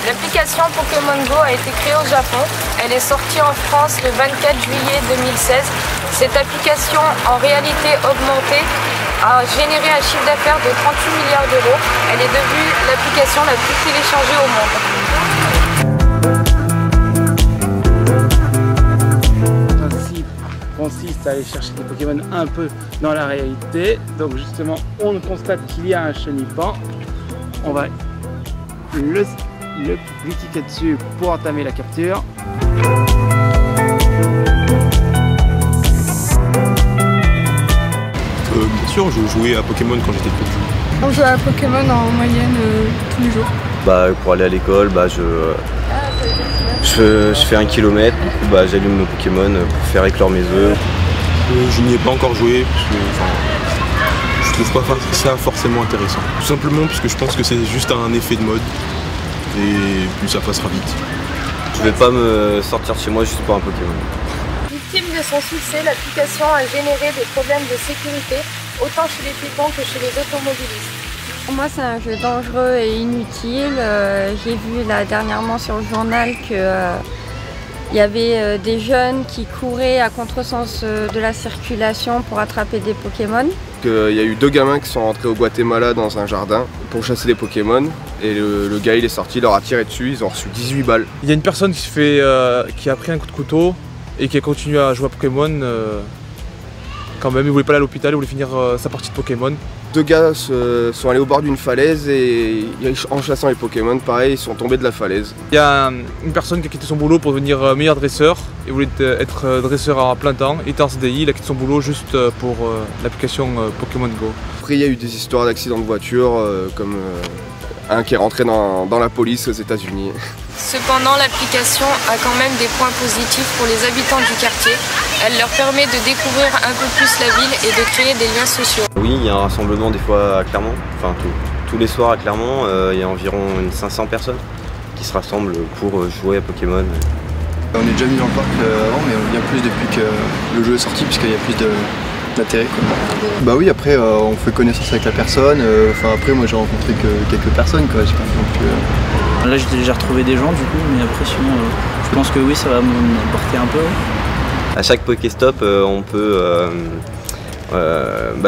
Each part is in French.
L'application Pokémon Go a été créée au Japon. Elle est sortie en France le 24 juillet 2016. Cette application, en réalité augmentée, a généré un chiffre d'affaires de 38 milliards d'euros. Elle est devenue l'application la plus téléchargée au monde. Le principe consiste à aller chercher des Pokémon un peu dans la réalité. Donc justement, on constate qu'il y a un chenipan. On va le cliquer dessus pour entamer la capture. Bien sûr, je jouais à Pokémon quand j'étais petit. On joue à Pokémon en moyenne tous les jours. Pour aller à l'école, je fais 1 kilomètre, du coup j'allume mon Pokémon pour faire éclore mes œufs. Je n'y ai pas encore joué parce que je trouve pas ça forcément intéressant. Tout simplement parce que je pense que c'est juste un effet de mode et puis ça passera vite. Je vais pas me sortir de chez moi juste pour un Pokémon. Victime de son succès, l'application a généré des problèmes de sécurité, autant chez les piétons que chez les automobilistes. Pour moi, c'est un jeu dangereux et inutile. J'ai vu là dernièrement sur le journal que il y avait des jeunes qui couraient à contresens de la circulation pour attraper des Pokémon. Il y a eu 2 gamins qui sont rentrés au Guatemala dans un jardin pour chasser des Pokémon et le gars il est sorti, il leur a tiré dessus, ils ont reçu 18 balles. Il y a une personne qui a pris un coup de couteau et qui a continué à jouer à Pokémon quand même. Il voulait pas aller à l'hôpital, il voulait finir sa partie de Pokémon. 2 gars sont allés au bord d'une falaise et en chassant les Pokémon, pareil, ils sont tombés de la falaise. Il y a une personne qui a quitté son boulot pour devenir meilleur dresseur. Il voulait être dresseur à plein temps. Il était en CDI, il a quitté son boulot juste pour l'application Pokémon Go. Après il y a eu des histoires d'accidents de voiture, comme un qui est rentré dans la police aux États-Unis. Cependant, l'application a quand même des points positifs pour les habitants du quartier. Elle leur permet de découvrir un peu plus la ville et de créer des liens sociaux. Oui, il y a un rassemblement des fois à Clermont, enfin tous les soirs à Clermont, il y a environ 500 personnes qui se rassemblent pour jouer à Pokémon. On est déjà venu dans le parc avant, mais on vient plus depuis que le jeu est sorti, puisqu'il y a plus d'intérêt. Bah oui, après on fait connaissance avec la personne, après moi j'ai rencontré que quelques personnes quoi. Là j'ai déjà retrouvé des gens du coup, mais après sinon je pense que oui ça va m'apporter un peu. À chaque Pokéstop on peut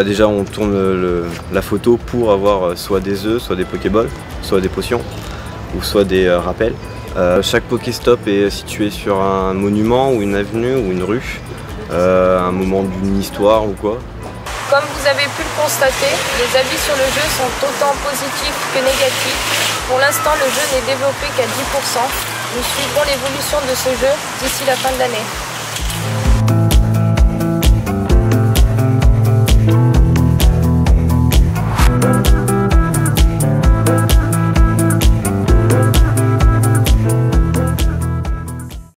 déjà on tourne la photo pour avoir soit des œufs, soit des Pokéballs, soit des potions ou soit des rappels. Chaque Pokéstop est situé sur un monument ou une avenue ou une rue, un moment d'une histoire ou quoi. Comme vous avez pu le constater, les avis sur le jeu sont autant positifs que négatifs. Pour l'instant, le jeu n'est développé qu'à 10%. Nous suivrons l'évolution de ce jeu d'ici la fin de l'année.